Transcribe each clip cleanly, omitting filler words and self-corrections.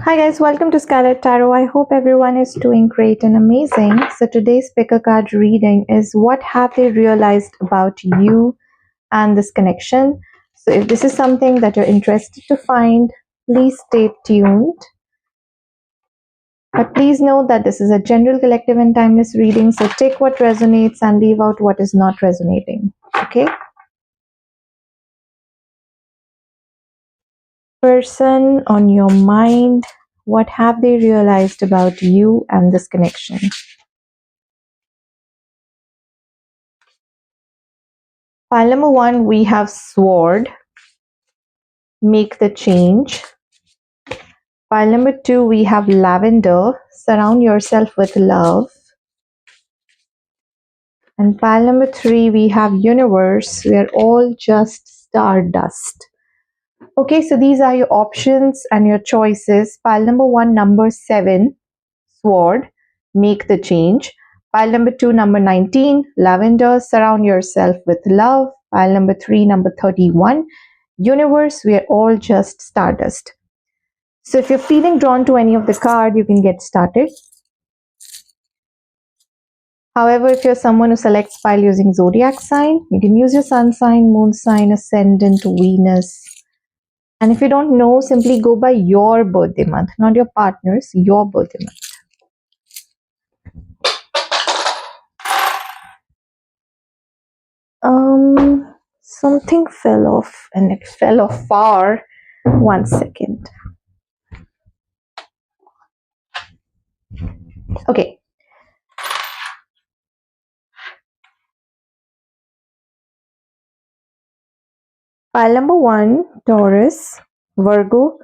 Hi guys, welcome to Skylight Tarot. I hope everyone is doing great and amazing. So today's pick a card reading is what have they realized about you and this connection. So if this is something that you're interested to find, please stay tuned. But please know that this is a general, collective and timeless reading. So take what resonates and leave out what is not resonating. Okay? Person on your mind, what have they realized about you and this connection? Pile number 1, we have sword, make the change. Pile number 2, we have lavender, surround yourself with love. And pile number 3, we have universe, we are all just stardust. Okay, so these are your options and your choices. Pile number 1, number 7, sword, make the change. Pile number 2, number 19, lavender, surround yourself with love. Pile number 3, number 31, universe, we are all just stardust. So if you're feeling drawn to any of the card, you can get started. However, if you're someone who selects pile using zodiac sign, you can use your sun sign, moon sign, ascendant, Venus. And if you don't know, simply go by your birthday month, not your partner's, your birthday month. Something fell off and it fell off far. 1 second. Okay. Pile number 1, Taurus, Virgo,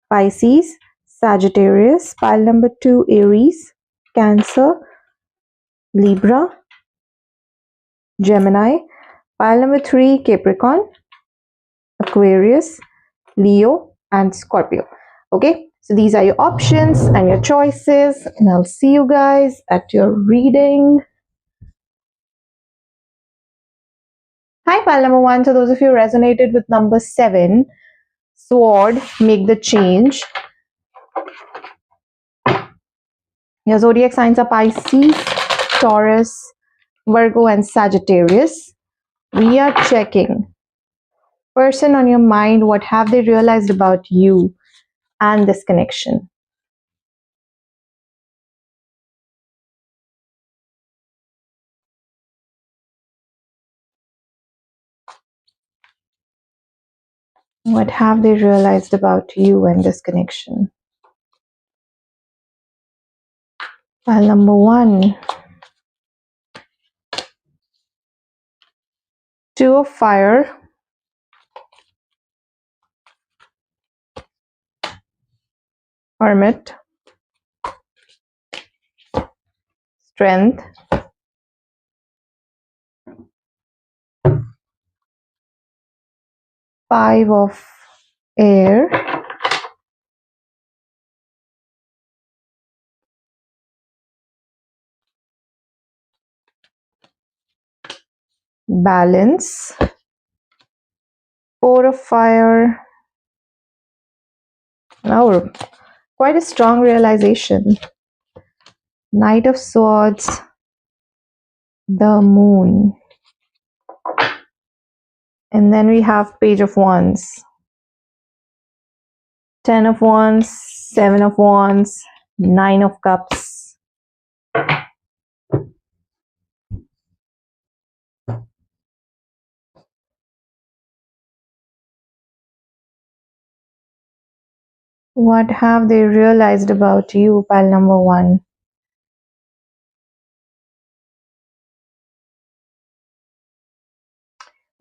Pisces, Sagittarius. Pile number 2, Aries, Cancer, Libra, Gemini. Pile number 3, Capricorn, Aquarius, Leo, and Scorpio. Okay, so these are your options and your choices, and I'll see you guys at your reading. Hi, pile number 1. So those of you who resonated with number 7, sword, make the change. Your zodiac signs are Pisces, Taurus, Virgo, and Sagittarius. We are checking person on your mind, what have they realized about you and this connection. What have they realized about you and this connection? Pile number 1, 2 of fire, hermit, strength, 5 of air, balance, 4 of fire. Oh, quite a strong realization. Knight of swords, the moon. And then we have page of wands, 10 of wands, 7 of wands, 9 of cups. What have they realized about you, pile number 1?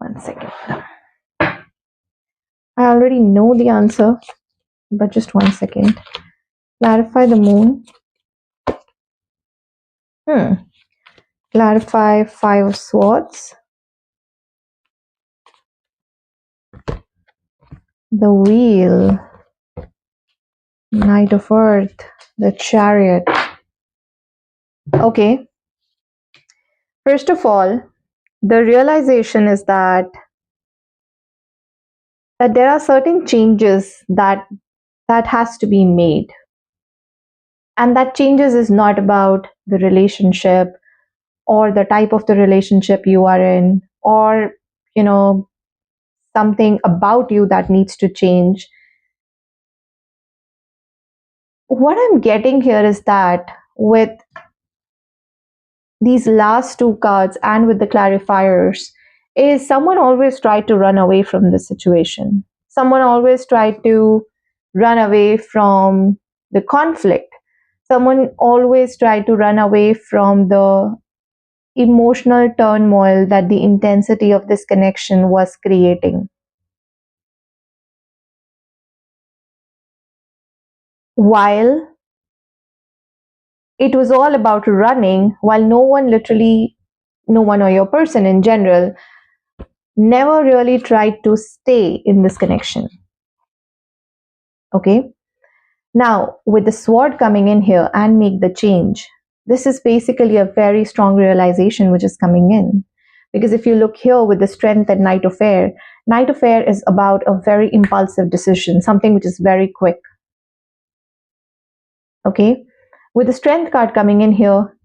One second. I already know the answer, but just 1 second. Clarify the moon. Clarify 5 of swords. The wheel. Knight of earth. The chariot. Okay. First of all, the realization is that there are certain changes that has to be made. And that changes is not about the relationship or the type of the relationship you are in, or, you know, something about you that needs to change. What I'm getting here is that with these last two cards and with the clarifiers, is someone always tried to run away from the situation. Someone always tried to run away from the conflict. Someone always tried to run away from the emotional turmoil that the intensity of this connection was creating. While it was all about running, while no one literally, no one or your person in general, never really tried to stay in this connection. Okay. Now, with the sword coming in here and make the change, this is basically a very strong realization which is coming in. Because if you look here with the strength and Knight of Air is about a very impulsive decision, something which is very quick. Okay. With the strength card coming in here,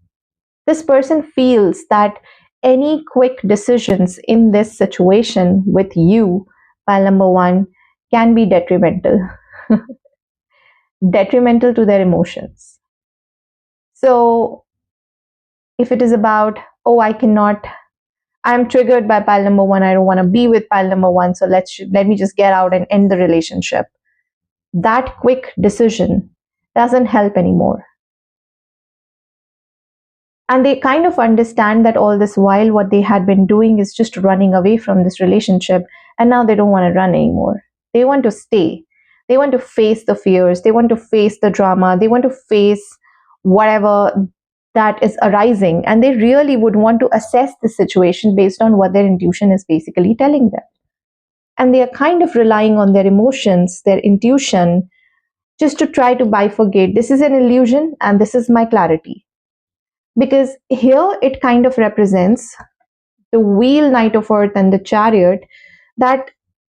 this person feels that any quick decisions in this situation with you, pile number one, can be detrimental, detrimental to their emotions. So, if it is about, oh, I'm triggered by pile number one, I don't want to be with pile number one, so let me just get out and end the relationship. That quick decision doesn't help anymore. And they kind of understand that all this while what they had been doing is just running away from this relationship, and now they don't want to run anymore. They want to stay. They want to face the fears, they want to face the drama, they want to face whatever that is arising, and they really would want to assess the situation based on what their intuition is basically telling them. And they are kind of relying on their emotions, their intuition, just to try to bifurcate, this is an illusion and this is my clarity. Because here it kind of represents the wheel, Knight of Earth, and the Chariot, that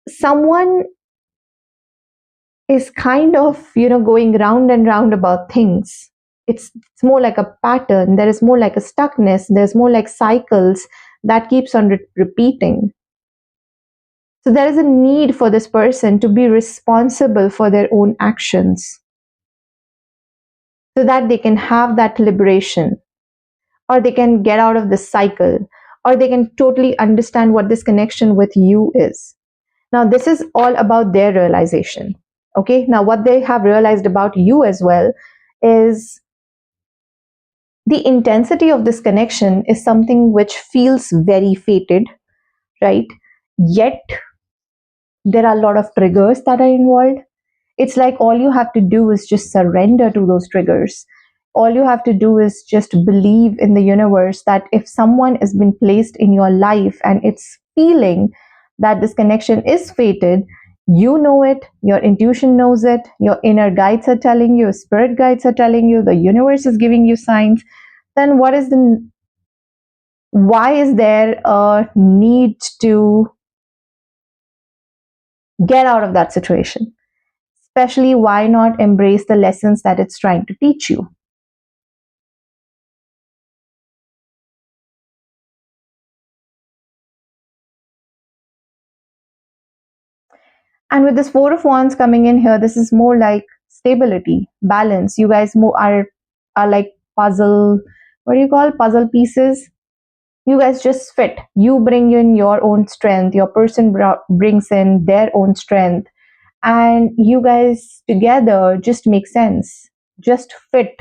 someone is kind of, going round and round about things. It's more like a pattern, there is more like a stuckness, there's more like cycles that keeps on repeating. So there is a need for this person to be responsible for their own actions so that they can have that liberation, or they can get out of this cycle, or they can totally understand what this connection with you is. Now, this is all about their realization. Okay, now what they have realized about you as well is the intensity of this connection is something which feels very fated, right? Yet, there are a lot of triggers that are involved. It's like all you have to do is just surrender to those triggers. All you have to do is just believe in the universe that if someone has been placed in your life and it's feeling that this connection is fated, you know it, your intuition knows it, your inner guides are telling you, spirit guides are telling you, the universe is giving you signs, then why is there a need to get out of that situation? Especially, why not embrace the lessons that it's trying to teach you? And with this Four of Wands coming in here, this is more like stability, balance. You guys more are like puzzle. What do you call puzzle pieces? You guys just fit. You bring in your own strength. Your person brings in their own strength, and you guys together just make sense. Just fit.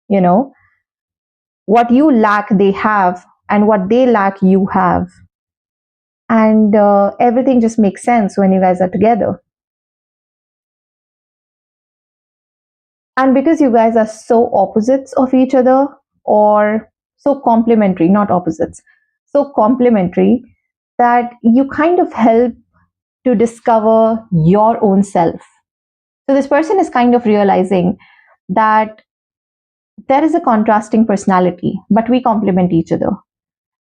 You know what you lack, they have, and what they lack, you have, and everything just makes sense when you guys are together. And because you guys are so opposites of each other, or so complementary, not opposites, so complementary, that you kind of help to discover your own self. So this person is kind of realizing that there is a contrasting personality, but we complement each other.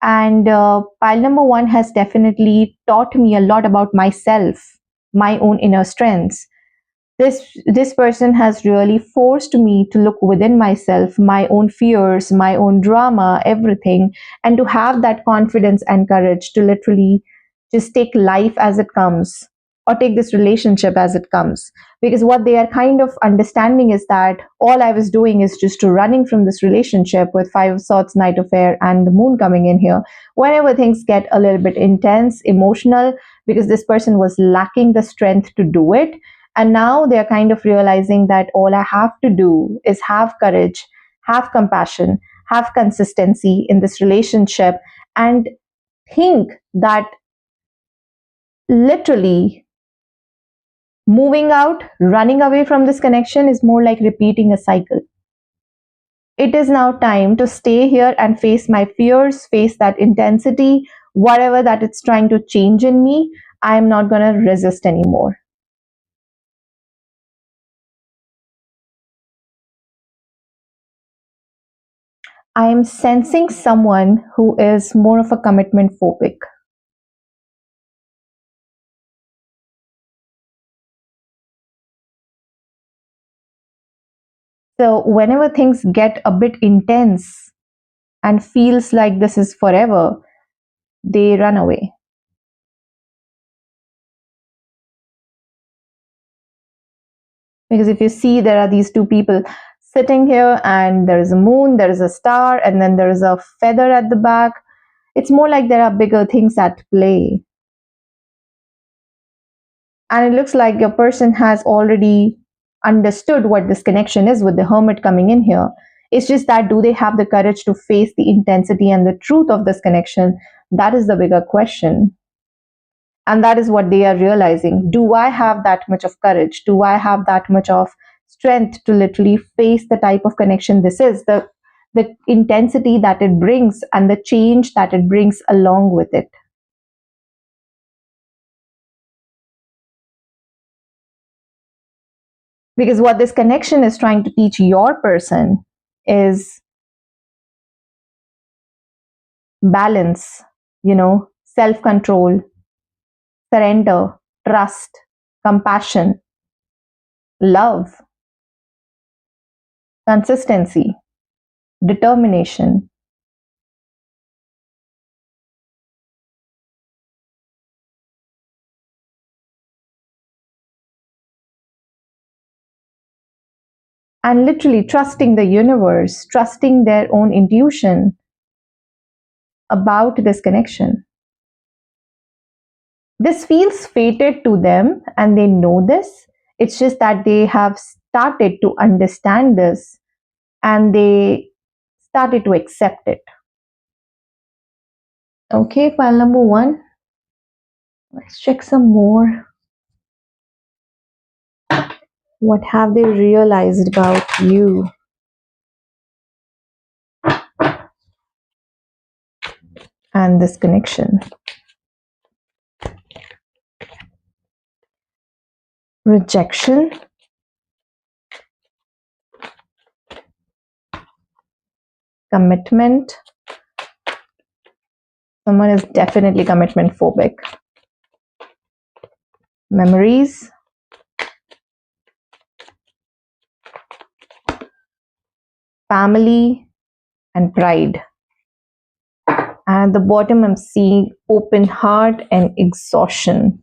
And pile number one has definitely taught me a lot about myself, my own inner strengths. This person has really forced me to look within myself, my own fears, my own drama, everything, and to have that confidence and courage to literally just take life as it comes, or take this relationship as it comes. Because what they are kind of understanding is that all I was doing is just to running from this relationship with Five of Swords, Knight of Air, and the Moon coming in here. Whenever things get a little bit intense, emotional, because this person was lacking the strength to do it, and now they're kind of realizing that all I have to do is have courage, have compassion, have consistency in this relationship, and think that literally moving out, running away from this connection is more like repeating a cycle. It is now time to stay here and face my fears, face that intensity, whatever that it's trying to change in me. I am not going to resist anymore. I am sensing someone who is more of a commitment phobic. So, whenever things get a bit intense and feels like this is forever, they run away. Because if you see, there are these two people sitting here, and there is a moon, there is a star, and then there is a feather at the back. It's more like there are bigger things at play. And it looks like your person has already understood what this connection is with the hermit coming in here. It's just that do they have the courage to face the intensity and the truth of this connection? That is the bigger question. And that is what they are realizing. Do I have that much of courage? Do I have that much of strength to literally face the type of connection this is? The intensity that it brings and the change that it brings along with it. Because what this connection is trying to teach your person is balance, self control, surrender, trust, compassion, love, consistency, determination. And literally trusting the universe, trusting their own intuition about this connection. This feels fated to them and they know this. It's just that they have started to understand this and they started to accept it. Okay, file number one. Let's check some more. What have they realized about you and this connection? Rejection, commitment. Someone is definitely commitment phobic. Memories, family, and pride. And at the bottom, I'm seeing open heart and exhaustion.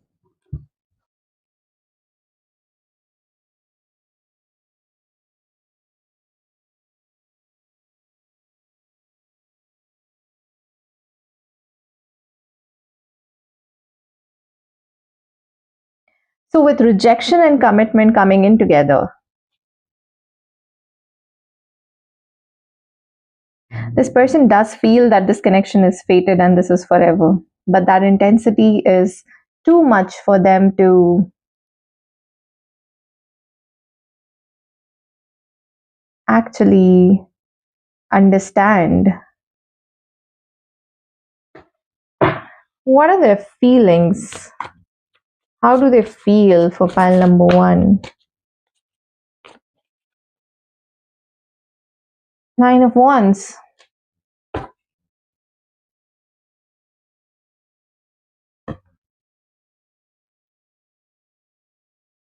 So, with rejection and commitment coming in together, this person does feel that this connection is fated and this is forever. But that intensity is too much for them to actually understand. What are their feelings? How do they feel for pile number one? Nine of Wands.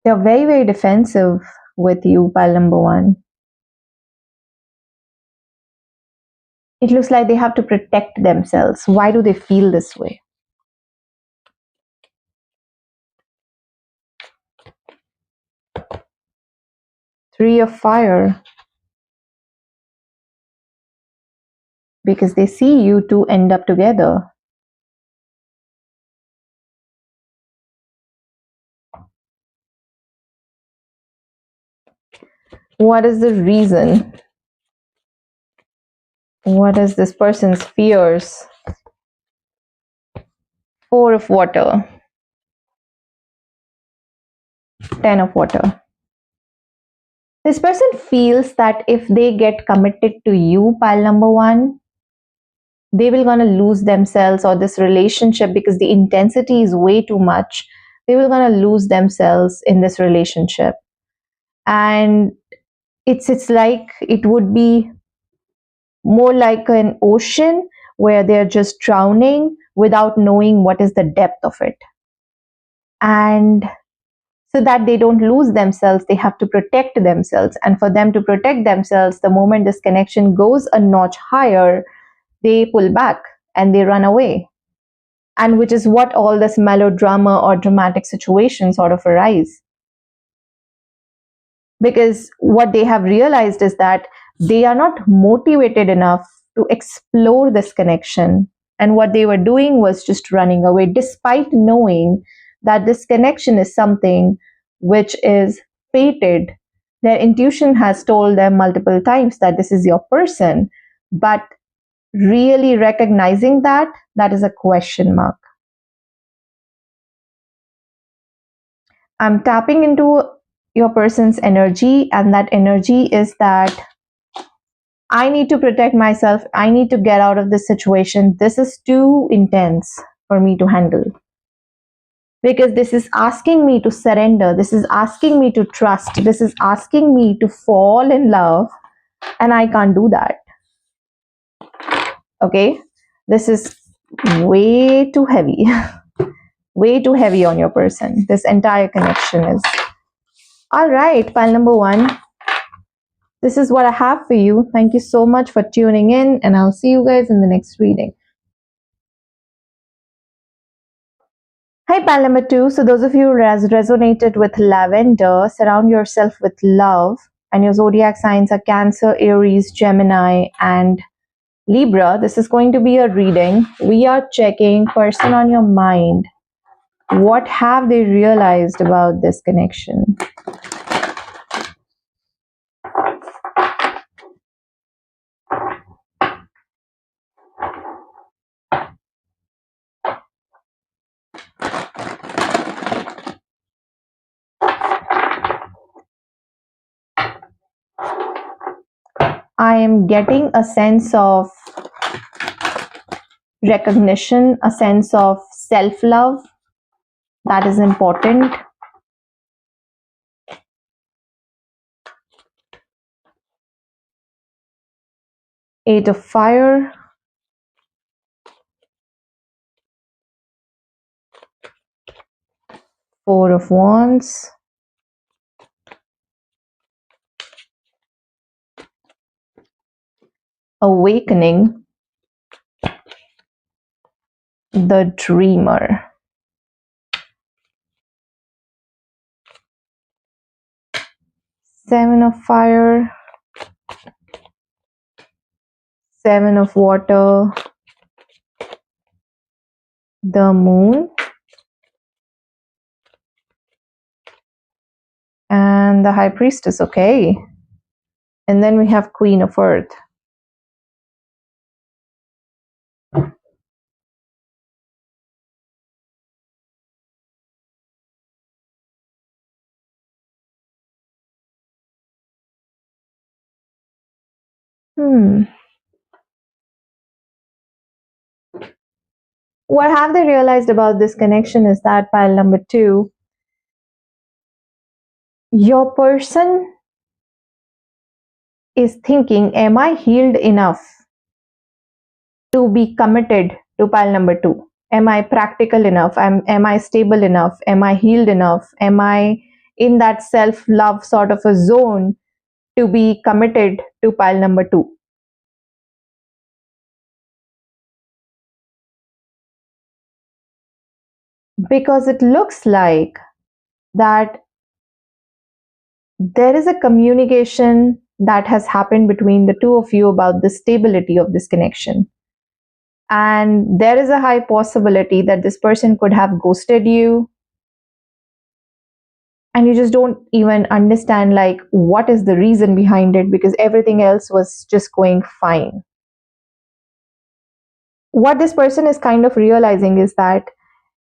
They're very, very defensive with you, pile number one. It looks like they have to protect themselves. Why do they feel this way? Three of fire. Because they see you two end up together. What is the reason? What is this person's fears? Four of water. 10 of water. This person feels that if they get committed to you, pile number one, they will gonna lose themselves or this relationship because the intensity is way too much. They will gonna lose themselves in this relationship. And it's like it would be more like an ocean where they're just drowning without knowing what is the depth of it. And so that they don't lose themselves, they have to protect themselves. And for them to protect themselves, the moment this connection goes a notch higher, they pull back and they run away. And which is what all this melodrama or dramatic situation sort of arise. Because what they have realized is that they are not motivated enough to explore this connection. And what they were doing was just running away, despite knowing that this connection is something which is fated. Their intuition has told them multiple times that this is your person, but really recognizing that, that is a question mark. I'm tapping into your person's energy, and that energy is that I need to protect myself. I need to get out of this situation. This is too intense for me to handle. Because this is asking me to surrender. This is asking me to trust. This is asking me to fall in love. And I can't do that. Okay? This is way too heavy. Way too heavy on your person. This entire connection is. All right, pile number one. This is what I have for you. Thank you so much for tuning in, and I'll see you guys in the next reading. Hi, pal number two. So, those of you who resonated with Lavender, surround yourself with love, and your zodiac signs are Cancer, Aries, Gemini, and Libra. This is going to be a reading. We are checking person on your mind. What have they realized about this connection? I am getting a sense of recognition, a sense of self-love. That is important. Eight of fire. Four of wands. Awakening. The dreamer. Seven of fire. Seven of water. The moon. And the high priestess. Okay. And then we have queen of earth. What have they realized about this connection is that pile number two, your person is thinking, am I healed enough to be committed to pile number two? Am I practical enough? Am I stable enough? Am I healed enough? Am I in that self love sort of a zone to be committed to pile number two? Because it looks like that there is a communication that has happened between the two of you about the stability of this connection. And there is a high possibility that this person could have ghosted you, and you just don't even understand like what is the reason behind it, because everything else was just going fine. What this person is kind of realizing is that,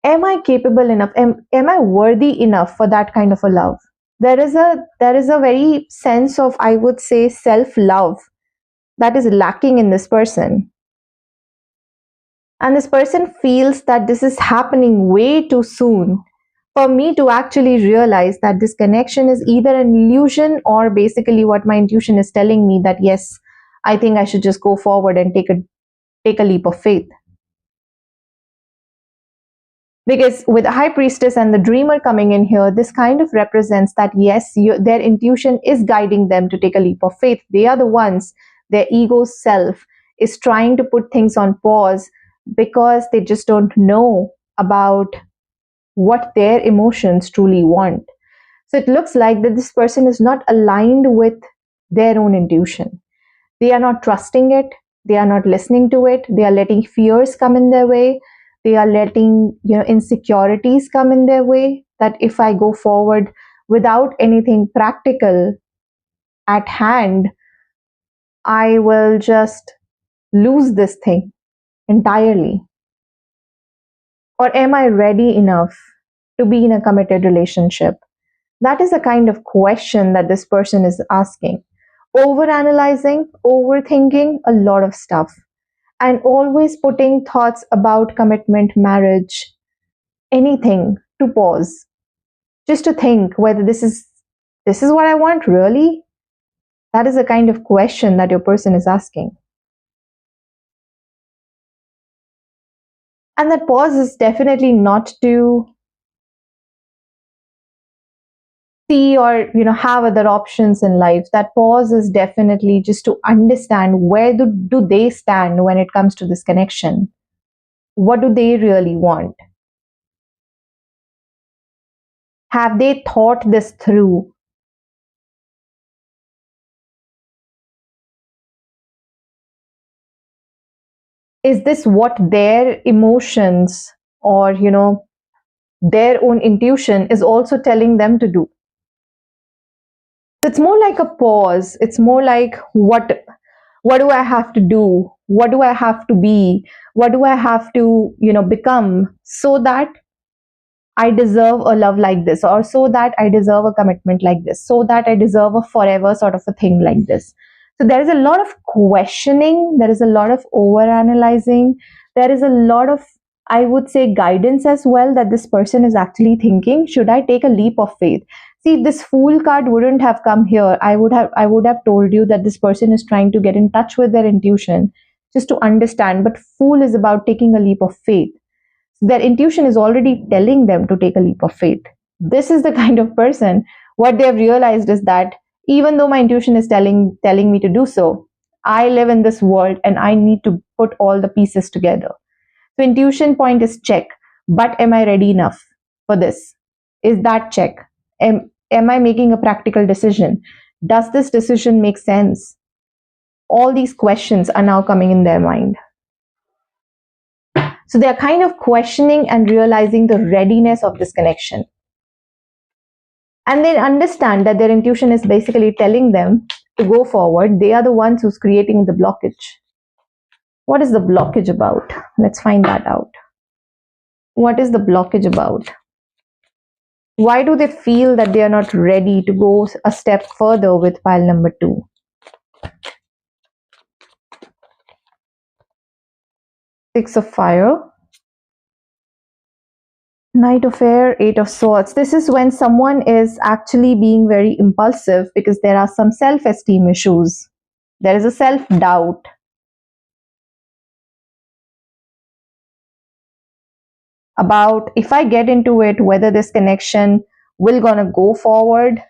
am I capable enough, am I worthy enough for that kind of a love? There is a very sense of, I would say, self love that is lacking in this person. And this person feels that this is happening way too soon for me to actually realize that this connection is either an illusion, or basically what my intuition is telling me, that yes, I think I should just go forward and take a leap of faith. Because with the high priestess and the dreamer coming in here, this kind of represents that yes, their intuition is guiding them to take a leap of faith. They are the ones, their ego self is trying to put things on pause because they just don't know about what their emotions truly want. So it looks like that this person is not aligned with their own intuition. They are not trusting it, they are not listening to it, they are letting fears come in their way, they are letting insecurities come in their way, that if I go forward without anything practical at hand, I will just lose this thing entirely. Or am I ready enough to be in a committed relationship? That is the kind of question that this person is asking. Over analyzing, overthinking a lot of stuff, and always putting thoughts about commitment, marriage, anything to pause, just to think whether this is what I want really. That is the kind of question that your person is asking. And that pause is definitely not to see or have other options in life. That pause is definitely just to understand where do they stand when it comes to this connection. What do they really want? Have they thought this through? Is this what their emotions, or their own intuition is also telling them to do? It's more like a pause. It's more like, what do I have to do? What do I have to be? What do I have to become, so that I deserve a love like this, or so that I deserve a commitment like this, so that I deserve a forever sort of a thing like this. So there is a lot of questioning, there is a lot of over analyzing, there is a lot of, I would say, guidance as well, that this person is actually thinking, should I take a leap of faith? See, this fool card wouldn't have come here. I would have told you that this person is trying to get in touch with their intuition just to understand, but fool is about taking a leap of faith. Their intuition is already telling them to take a leap of faith. This is the kind of person, what they have realized is that, even though my intuition is telling me to do so, I live in this world and I need to put all the pieces together. So intuition point is check, but am I ready enough for this? Is that check? Am I making a practical decision? Does this decision make sense? All these questions are now coming in their mind. So they are kind of questioning and realizing the readiness of this connection. And they understand that their intuition is basically telling them to go forward. They are the ones who's creating the blockage. What is the blockage about? Let's find that out. What is the blockage about? Why do they feel that they are not ready to go a step further with pile number two? Six of fire. Knight of air, eight of swords. This is when someone is actually being very impulsive because there are some self-esteem issues. There is a self-doubt. About if I get into it, whether this connection Will gonna go forward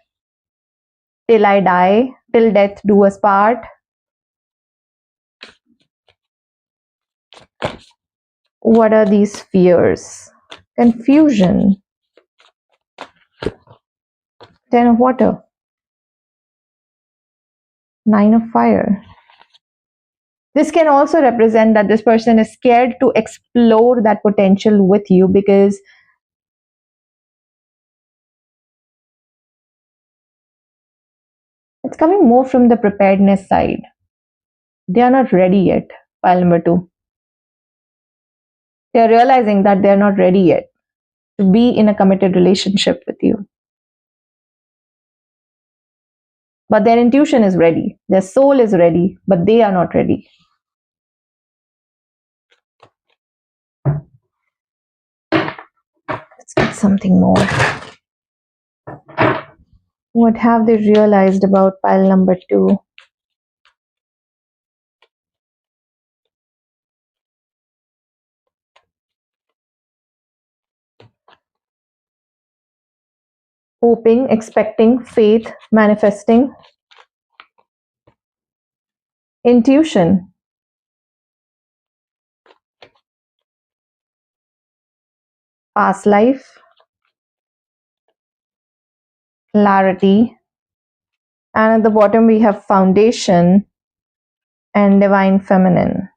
till I die, till death do us part. What are these fears? Confusion. 10 of water. 9 of fire. This can also represent that this person is scared to explore that potential with you because it's coming more from the preparedness side. They are not ready yet. Pile number 2. They are realizing that they are not ready yet to be in a committed relationship with you. But their intuition is ready. Their soul is ready, but they are not ready. Let's get something more. What have they realized about pile number 2? Hoping, expecting, faith, manifesting, intuition, past life, clarity, and at the bottom we have foundation and divine feminine.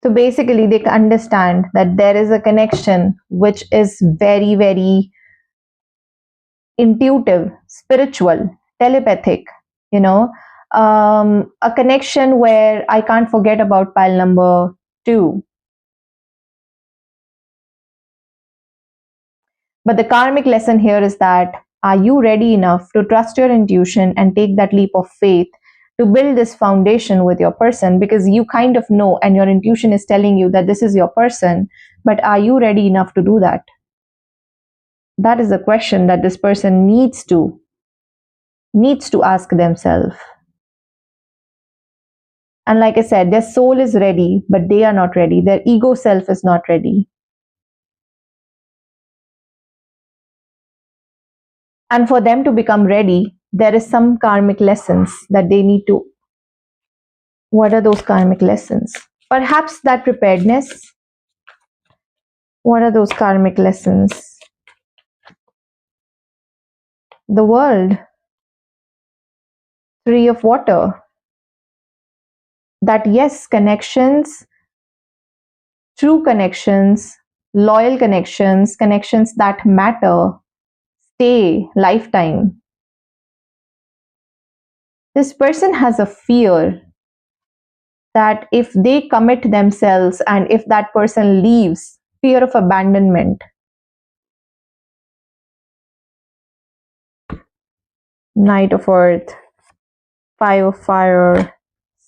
So basically, they understand that there is a connection which is very, very intuitive, spiritual, telepathic, you know, a connection where I can't forget about pile number 2. But the karmic lesson here is that are you ready enough to trust your intuition and take that leap of faith to build this foundation with your person? Because you kind of know, and your intuition is telling you that this is your person, but are you ready enough to do that? That is the question that this person needs to ask themselves. And like I said, their soul is ready, but they are not ready. Their ego self is not ready. And for them to become ready, there is some karmic lessons that they need to. What are those karmic lessons? Perhaps that preparedness. What are those karmic lessons? The world. 3 of water. That yes, connections, true connections, loyal connections, connections that matter, stay lifetime. This person has a fear that if they commit themselves and if that person leaves, fear of abandonment. Knight of earth, 5 of fire,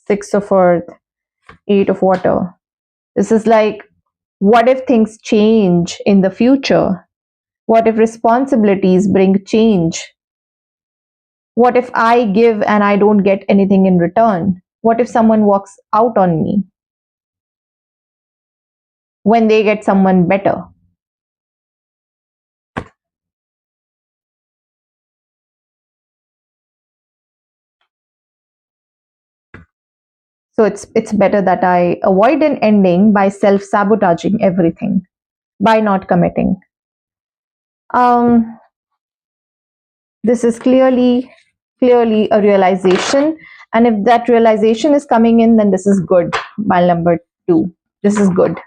6 of earth, 8 of water. This is like, what if things change in the future? What if responsibilities bring change? What if I give and I don't get anything in return? What if someone walks out on me when they get someone better? So it's better that I avoid an ending by self-sabotaging everything, by not committing. This is clearly a realization, and if that realization is coming in, then this is good. Mile number 2. This is good.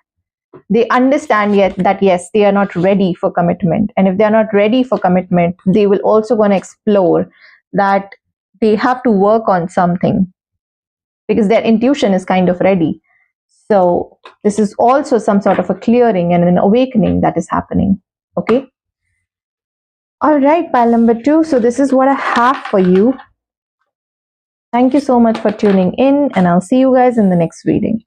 They understand yet that yes, they are not ready for commitment, and if they are not ready for commitment, they will also want to explore that they have to work on something because their intuition is kind of ready. So this is also some sort of a clearing and an awakening that is happening. Okay. All right, pile number 2. So this is what I have for you. Thank you so much for tuning in, and I'll see you guys in the next reading.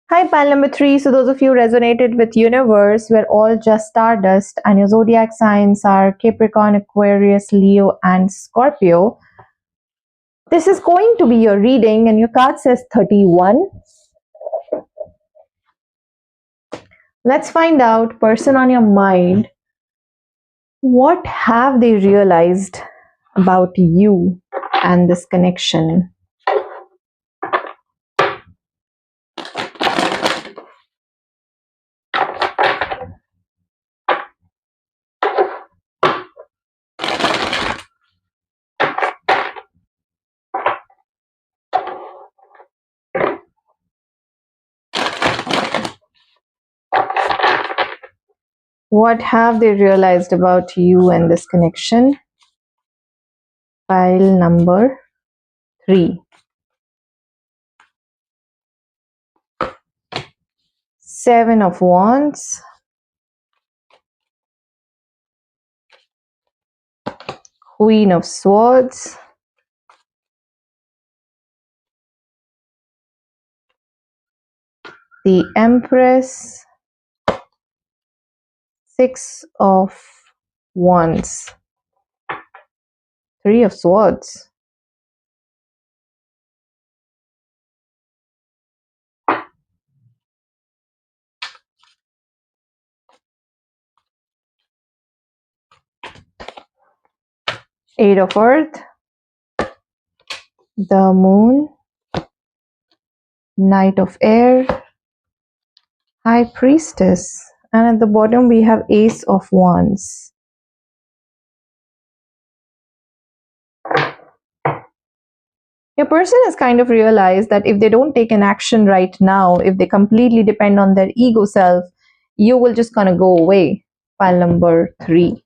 Hi Hi, pile number 3. So, those of you resonated with universe, we're all just stardust, and your zodiac signs are Capricorn, Aquarius, Leo, and Scorpio. This is going to be your reading, and your card says 31. Let's find out, person on your mind, what have they realized about you and this connection? What have they realized about you and this connection? Pile number 3. 7 of Wands, Queen of Swords, the Empress, 6 of Wands, 3 of Swords, Eight of Earth, the Moon, Knight of Air, High Priestess, and at the bottom we have Ace of Wands. Your person has kind of realized that if they don't take an action right now, if they completely depend on their ego self, you will just gonna go away. Pile number 3.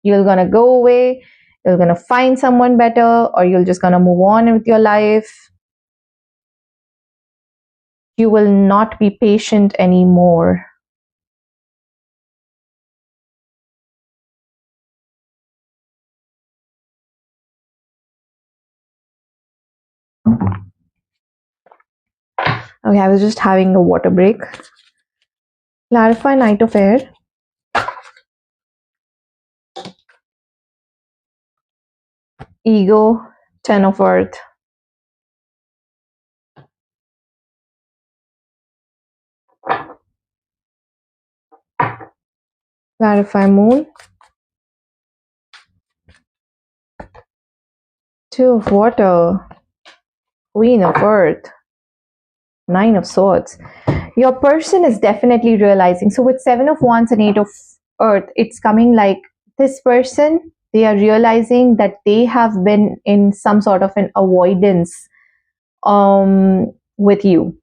You're gonna go away, you're gonna find someone better, or you're just gonna move on with your life. You will not be patient anymore. Okay, I was just having a water break. Clarify Knight of Air. Ego, 10 of Earth. Clarify Moon. 2 of Water. Queen of Earth. 9 of Swords. Your person is definitely realizing. So with 7 of Wands and 8 of Earth, it's coming like this person, they are realizing that they have been in some sort of an avoidance with you.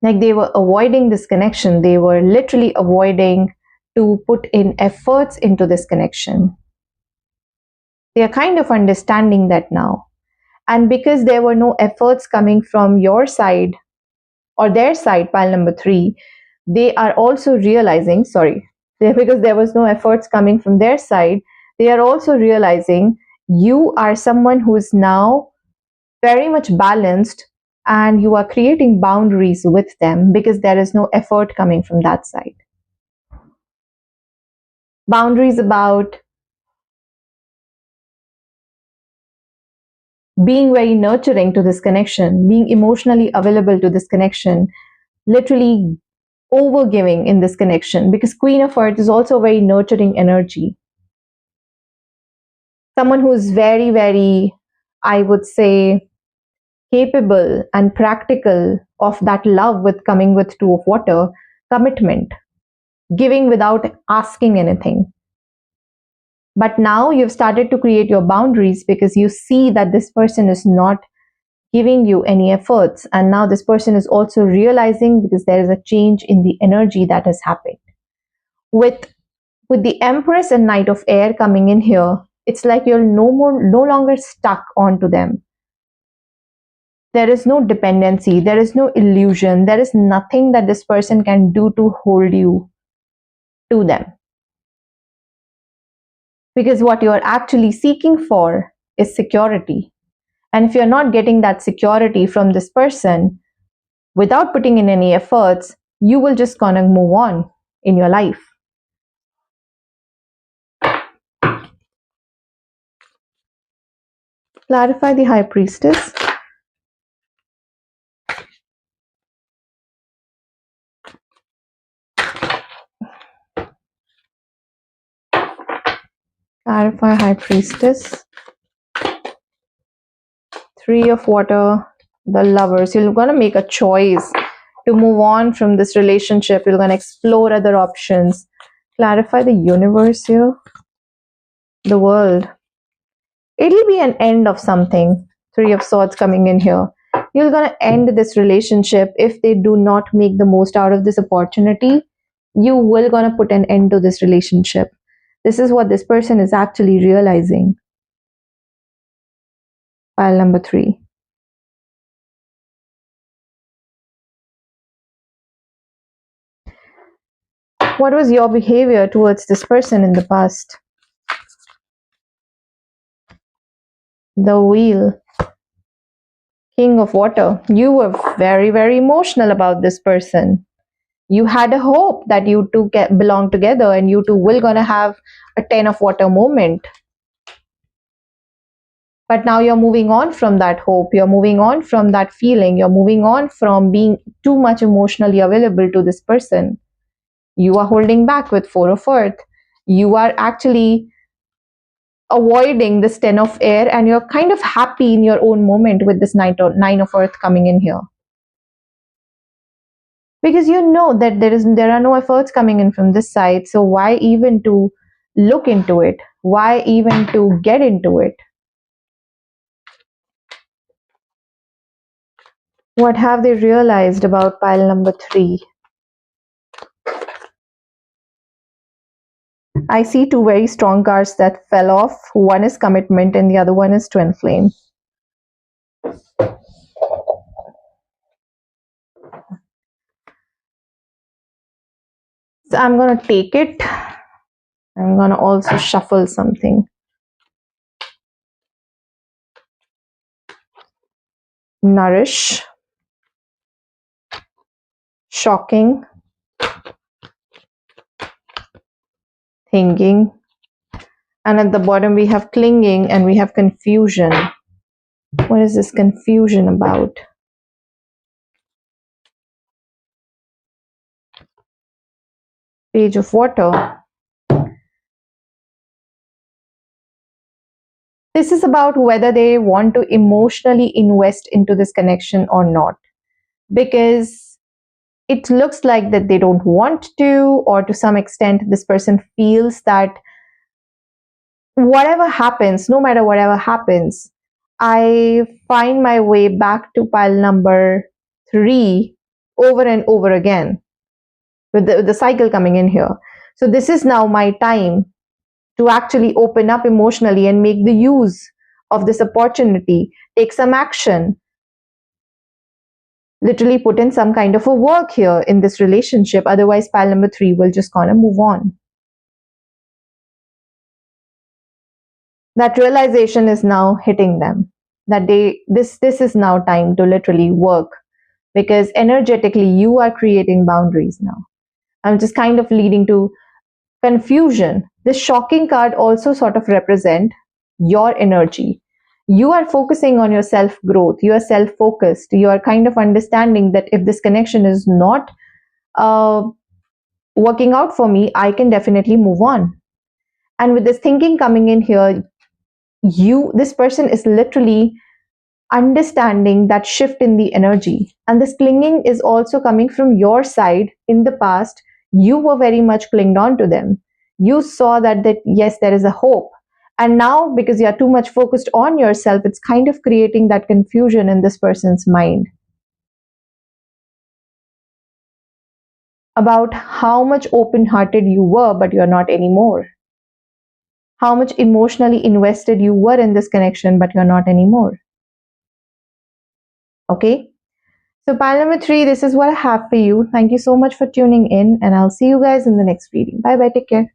Like they were avoiding this connection. They were literally avoiding to put in efforts into this connection. They are kind of understanding that now. And because there were no efforts coming from your side or their side, pile number 3, they are also realizing, because there was no efforts coming from their side, they are also realizing you are someone who is now very much balanced and you are creating boundaries with them because there is no effort coming from that side. Boundaries about being very nurturing to this connection, being emotionally available to this connection, literally overgiving in this connection, because Queen of Earth is also a very nurturing energy. Someone who is very, very, I would say, capable and practical of that love with coming with 2 of Water, commitment, giving without asking anything. But now you've started to create your boundaries because you see that this person is not giving you any efforts. And now this person is also realizing because there is a change in the energy that has happened. With the Empress and Knight of Air coming in here, it's like you're no longer stuck onto them. There is no dependency, there is no illusion, there is nothing that this person can do to hold you to them. Because what you're actually seeking for is security. And if you're not getting that security from this person, without putting in any efforts, you will just gonna move on in your life. Clarify the High Priestess. Clarify High Priestess. Three of Water, the Lovers. You're gonna make a choice to move on from this relationship. You're gonna explore other options. Clarify the Universe here. The World. It'll be an end of something. Three of Swords coming in here. You're gonna end this relationship if they do not make the most out of this opportunity. You will gonna put an end to this relationship. This is what this person is actually realizing. Pile number 3. What was your behavior towards this person in the past? The Wheel. King of Water. You were very, very emotional about this person. You had a hope that you two belong together and you two will gonna have a 10 of Water moment. But now you're moving on from that hope. You're moving on from that feeling. You're moving on from being too much emotionally available to this person. You are holding back with 4 of Earth. You are actually avoiding this 10 of Air, and you're kind of happy in your own moment with this 9 of Earth coming in here. Because you know that there are no efforts coming in from this side, so why even to look into it? Why even to get into it? What have they realized about pile number 3? I see 2 very strong cards that fell off. One is Commitment and the other one is Twin Flame. So I'm going to take it. I'm going to also shuffle something. Nourish. Shocking. Thinking. And at the bottom we have Clinging and we have Confusion. What is this confusion about? Page of Water. This is about whether they want to emotionally invest into this connection or not. Because it looks like that they don't want to, or to some extent this person feels that whatever happens, no matter whatever happens, I find my way back to pile number 3 over and over again with the cycle coming in here. So this is now my time to actually open up emotionally and make the use of this opportunity, take some action, literally put in some kind of a work here in this relationship. Otherwise, pile number 3 will just gonna move on. That realization is now hitting them, that this is now time to literally work, because energetically you are creating boundaries now. I'm just kind of leading to confusion. This Shocking card also sort of represent your energy. You are focusing on your self growth. You are self focused. You are kind of understanding that if this connection is not working out for me, I can definitely move on. And with this thinking coming in here, this person is literally understanding that shift in the energy. And this clinging is also coming from your side. In the past, you were very much clinged on to them. You saw that yes, there is a hope. And now, because you are too much focused on yourself, it's kind of creating that confusion in this person's mind about how much open-hearted you were, but you're not anymore. How much emotionally invested you were in this connection, but you're not anymore. Okay? So pile number 3, this is what I have for you. Thank you so much for tuning in, and I'll see you guys in the next reading. Bye bye, take care.